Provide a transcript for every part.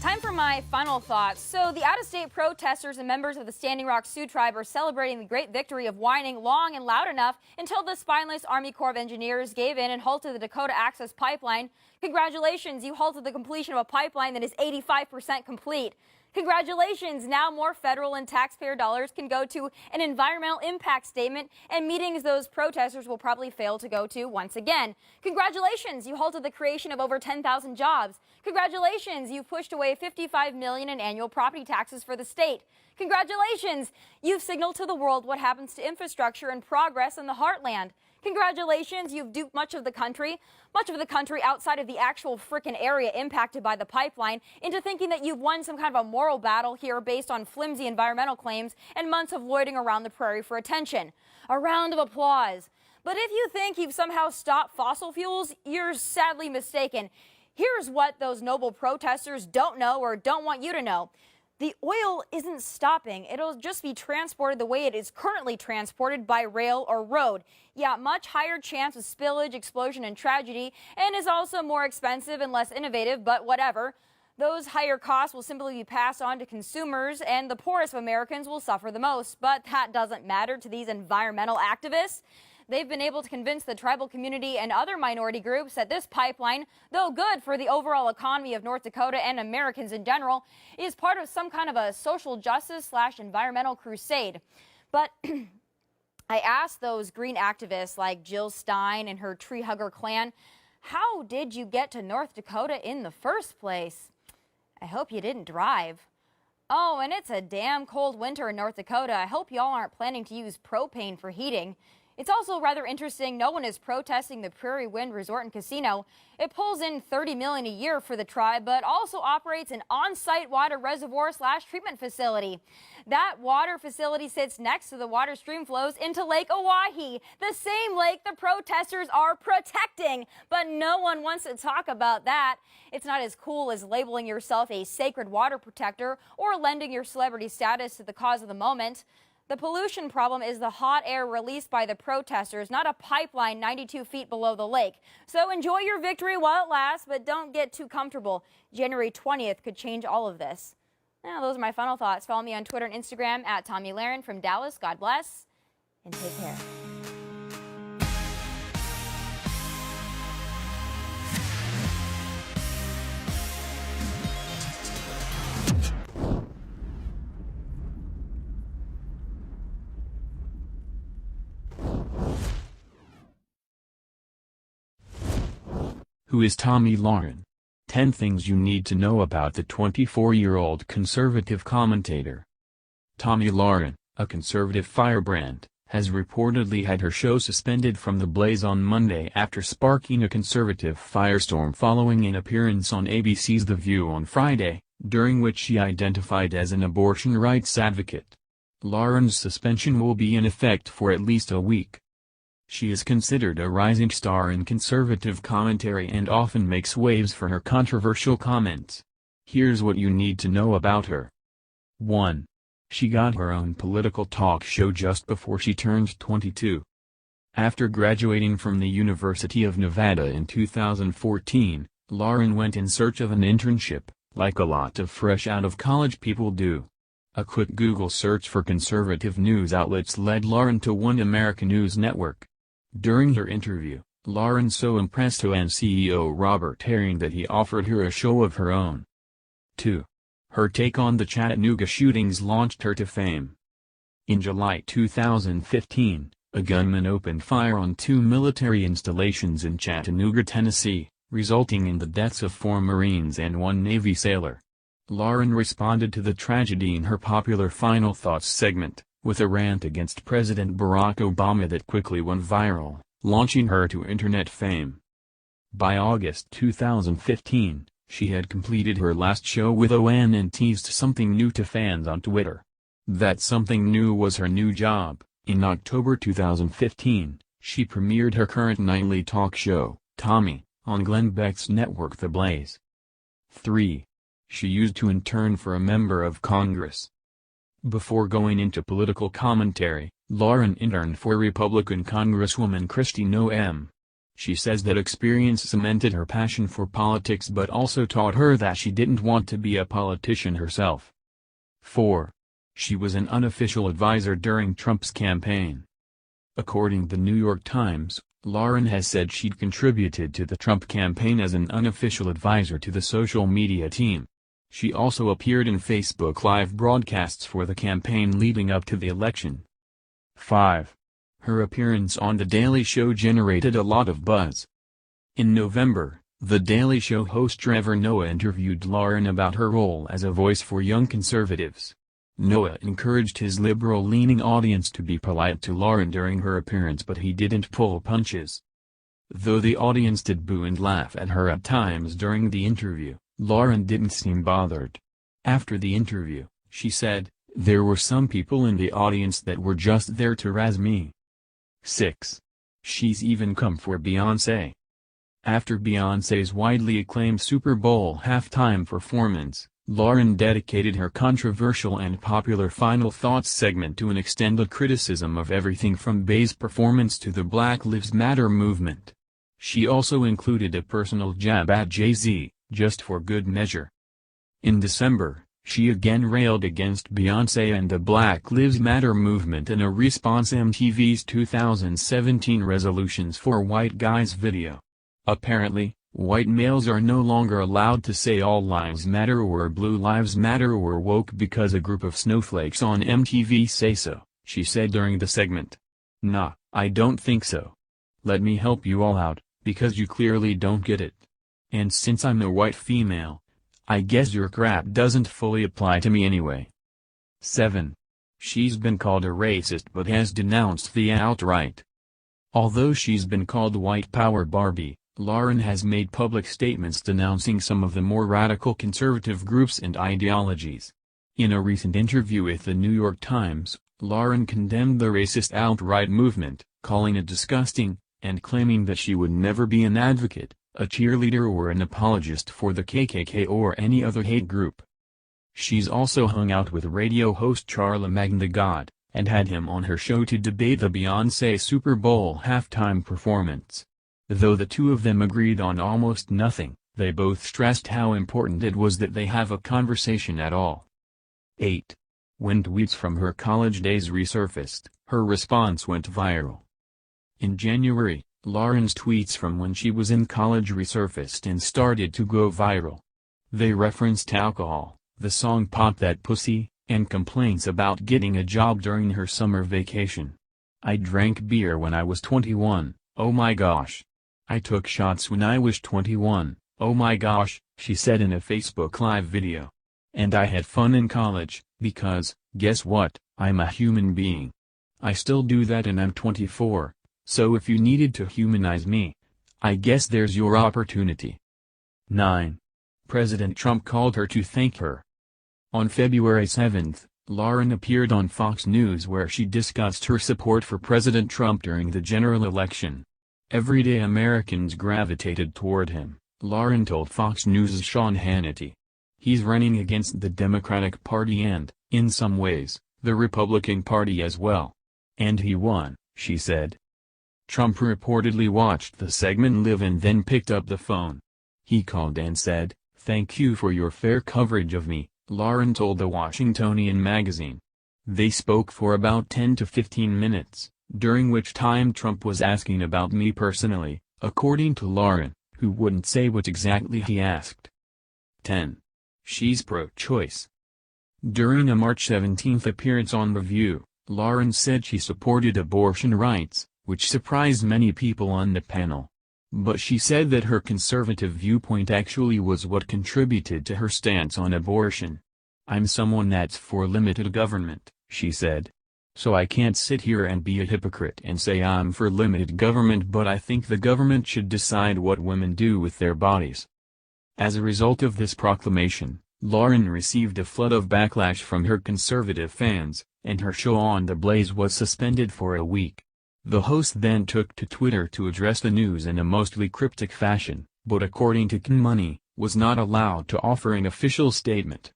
Time for my final thoughts. So the out-of-state protesters and members of the Standing Rock Sioux tribe are celebrating the great victory of whining long and loud enough until the spineless Army Corps of Engineers gave in and halted the Dakota Access Pipeline. Congratulations, you halted the completion of a pipeline that is 85% complete. Congratulations, now more federal and taxpayer dollars can go to an environmental impact statement and meetings those protesters will probably fail to go to once again. Congratulations, you halted the creation of over 10,000 jobs. Congratulations, you've pushed away $55 million in annual property taxes for the state. Congratulations, you've signaled to the world what happens to infrastructure and progress in the heartland. Congratulations, you've duped much of the country outside of the actual frickin' area impacted by the pipeline, into thinking that you've won some kind of a moral battle here based on flimsy environmental claims and months of loitering around the prairie for attention. A round of applause. But if you think you've somehow stopped fossil fuels, you're sadly mistaken. Here's what those noble protesters don't know or don't want you to know. The oil isn't stopping. It'll just be transported the way it is currently transported by rail or road. Yeah, much higher chance of spillage, explosion, and tragedy, and is also more expensive and less innovative, but whatever. Those higher costs will simply be passed on to consumers, and the poorest of Americans will suffer the most. But that doesn't matter to these environmental activists. They've been able to convince the tribal community and other minority groups that this pipeline, though good for the overall economy of North Dakota and Americans in general, is part of some kind of a social justice/environmental crusade. But I asked those green activists like Jill Stein and her tree hugger clan, how did you get to North Dakota in the first place? I hope you didn't drive. Oh, and it's a damn cold winter in North Dakota. I hope y'all aren't planning to use propane for heating. It's also rather interesting no one is protesting the Prairie Wind Resort and Casino. It pulls in $30 million a year for the tribe, but also operates an on-site water reservoir/treatment facility. That water facility sits next to the water stream flows into Lake Oahe, the same lake the protesters are protecting. But no one wants to talk about that. It's not as cool as labeling yourself a sacred water protector or lending your celebrity status to the cause of the moment. The pollution problem is the hot air released by the protesters, not a pipeline 92 feet below the lake. So enjoy your victory while it lasts, but don't get too comfortable. January 20th could change all of this. Now, those are my final thoughts. Follow me on Twitter and Instagram at Tomi Lahren from Dallas. God bless, and take care. Who is Tomi Lahren? 10 things you need to know about the 24-year-old conservative commentator. Tomi Lahren, a conservative firebrand, has reportedly had her show suspended from the Blaze on Monday after sparking a conservative firestorm following an appearance on ABC's The View on Friday, during which she identified as an abortion rights advocate. Lahren's suspension will be in effect for at least a week. She is considered a rising star in conservative commentary and often makes waves for her controversial comments. Here's what you need to know about her. 1. She got her own political talk show just before she turned 22. After graduating from the University of Nevada in 2014, Lahren went in search of an internship, like a lot of fresh-out-of-college people do. A quick Google search for conservative news outlets led Lahren to One America News Network. During her interview, Lahren so impressed OAN CEO Robert Herring that he offered her a show of her own. 2. Her take on the Chattanooga shootings launched her to fame. In July 2015, a gunman opened fire on 2 military installations in Chattanooga, Tennessee, resulting in the deaths of 4 Marines and 1 Navy sailor. Lahren responded to the tragedy in her popular Final Thoughts segment, with a rant against President Barack Obama that quickly went viral, launching her to internet fame. By August 2015, she had completed her last show with OAN and teased something new to fans on Twitter. That something new was her new job. In October 2015, she premiered her current nightly talk show, Tomi, on Glenn Beck's network The Blaze. 3. She used to intern for a member of Congress. Before going into political commentary, Lahren interned for Republican Congresswoman Kristi Noem. She says that experience cemented her passion for politics but also taught her that she didn't want to be a politician herself. 4. She was an unofficial advisor during Trump's campaign. According to the New York Times, Lahren has said she'd contributed to the Trump campaign as an unofficial advisor to the social media team. She also appeared in Facebook Live broadcasts for the campaign leading up to the election. 5. Her appearance on The Daily Show generated a lot of buzz. In November, The Daily Show host Trevor Noah interviewed Lahren about her role as a voice for young conservatives. Noah encouraged his liberal-leaning audience to be polite to Lahren during her appearance, but he didn't pull punches. Though the audience did boo and laugh at her at times during the interview, Lahren didn't seem bothered. After the interview, she said, "There were some people in the audience that were just there to razz me." 6. She's even come for Beyoncé. After Beyoncé's widely acclaimed Super Bowl halftime performance, Lahren dedicated her controversial and popular Final Thoughts segment to an extended criticism of everything from Bey's performance to the Black Lives Matter movement. She also included a personal jab at Jay-Z, just for good measure. In December, she again railed against Beyoncé and the Black Lives Matter movement in a response MTV's 2017 Resolutions for White Guys video. Apparently, white males are no longer allowed to say all lives matter or blue lives matter or woke because a group of snowflakes on MTV say so, she said during the segment. "Nah, I don't think so. Let me help you all out, because you clearly don't get it. And since I'm a white female, I guess your crap doesn't fully apply to me anyway." 7. She's been called a racist but has denounced the outright. Although she's been called White Power Barbie, Lahren has made public statements denouncing some of the more radical conservative groups and ideologies. In a recent interview with the New York Times, Lahren condemned the racist outright movement, calling it disgusting, and claiming that she would never be an advocate, a cheerleader or an apologist for the KKK or any other hate group. She's also hung out with radio host Charlamagne tha God, and had him on her show to debate the Beyoncé Super Bowl halftime performance. Though the two of them agreed on almost nothing, they both stressed how important it was that they have a conversation at all. 8. When tweets from her college days resurfaced, her response went viral. In January, Lahren's tweets from when she was in college resurfaced and started to go viral. They referenced alcohol, the song Pop That Pussy, and complaints about getting a job during her summer vacation. "I drank beer when I was 21, oh my gosh. I took shots when I was 21, oh my gosh," she said in a Facebook Live video. "And I had fun in college, because, guess what, I'm a human being. I still do that and I'm 24. So if you needed to humanize me, I guess there's your opportunity." 9. President Trump called her to thank her. On February 7, Lahren appeared on Fox News where she discussed her support for President Trump during the general election. Everyday Americans gravitated toward him, Lahren told Fox News' Sean Hannity. "He's running against the Democratic Party and, in some ways, the Republican Party as well. And he won," she said. Trump reportedly watched the segment live and then picked up the phone. He called and said, "Thank you for your fair coverage of me," Lahren told the Washingtonian magazine. They spoke for about 10 to 15 minutes, during which time Trump was asking about me personally, according to Lahren, who wouldn't say what exactly he asked. 10. She's pro-choice. During a March 17 appearance on The View, Lahren said she supported abortion rights, which surprised many people on the panel. But she said that her conservative viewpoint actually was what contributed to her stance on abortion. "I'm someone that's for limited government," she said. "So I can't sit here and be a hypocrite and say I'm for limited government, but I think the government should decide what women do with their bodies." As a result of this proclamation, Lahren received a flood of backlash from her conservative fans, and her show on The Blaze was suspended for a week. The host then took to Twitter to address the news in a mostly cryptic fashion, but according to Kin Money, was not allowed to offer an official statement.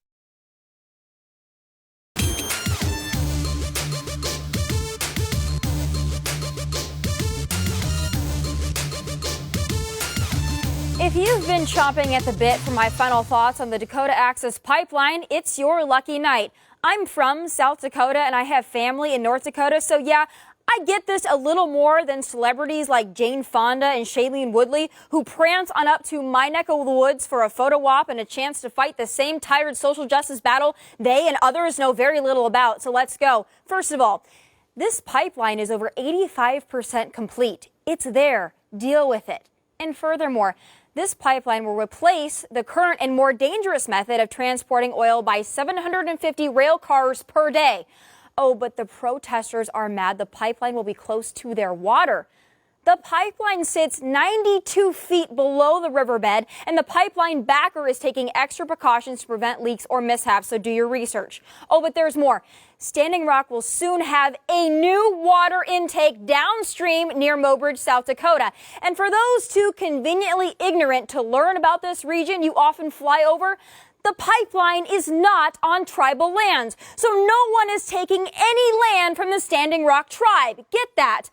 If you've been chomping at the bit for my final thoughts on the Dakota Access Pipeline, it's your lucky night. I'm from South Dakota and I have family in North Dakota, so yeah, I get this a little more than celebrities like Jane Fonda and Shailene Woodley, who prance on up to my neck of the woods for a photo op and a chance to fight the same tired social justice battle they and others know very little about. So let's go. First of all, this pipeline is over 85% complete. It's there. Deal with it. And furthermore, this pipeline will replace the current and more dangerous method of transporting oil by 750 rail cars per day. Oh, but the protesters are mad the pipeline will be close to their water. The pipeline sits 92 feet below the riverbed, and the pipeline backer is taking extra precautions to prevent leaks or mishaps, so do your research. Oh, but there's more. Standing Rock will soon have a new water intake downstream near Mobridge, South Dakota. And for those too conveniently ignorant to learn about this region you often fly over, the pipeline is not on tribal lands, so no one is taking any land from the Standing Rock tribe. Get that?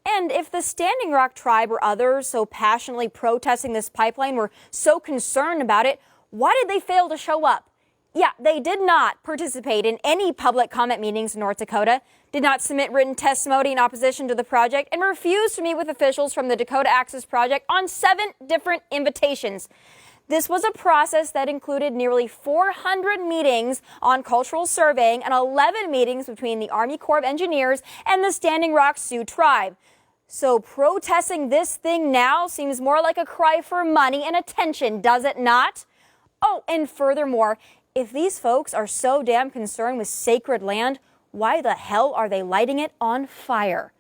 And if the Standing Rock tribe or others so passionately protesting this pipeline were so concerned about it, why did they fail to show up? Yeah, they did not participate in any public comment meetings in North Dakota, did not submit written testimony in opposition to the project, and refused to meet with officials from the Dakota Access Project on 7 different invitations. This was a process that included nearly 400 meetings on cultural surveying and 11 meetings between the Army Corps of Engineers and the Standing Rock Sioux tribe. So protesting this thing now seems more like a cry for money and attention, does it not? Oh, and furthermore, if these folks are so damn concerned with sacred land, why the hell are they lighting it on fire?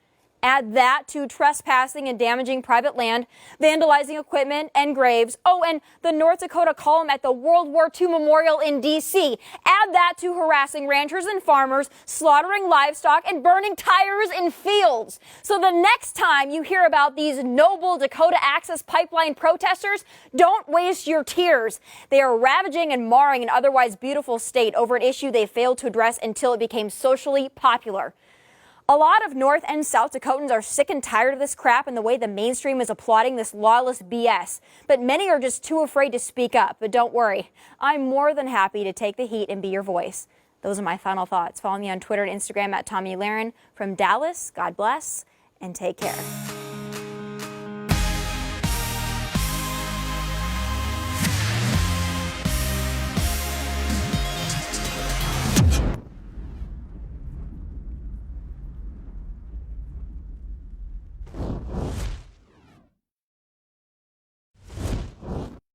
Add that to trespassing and damaging private land, vandalizing equipment and graves. Oh, and the North Dakota column at the World War II Memorial in D.C. Add that to harassing ranchers and farmers, slaughtering livestock, and burning tires in fields. So the next time you hear about these noble Dakota Access Pipeline protesters, don't waste your tears. They are ravaging and marring an otherwise beautiful state over an issue they failed to address until it became socially popular. A lot of North and South Dakotans are sick and tired of this crap and the way the mainstream is applauding this lawless BS. But many are just too afraid to speak up. But don't worry, I'm more than happy to take the heat and be your voice. Those are my final thoughts. Follow me on Twitter and Instagram at Tomi Lahren. From Dallas, God bless and take care.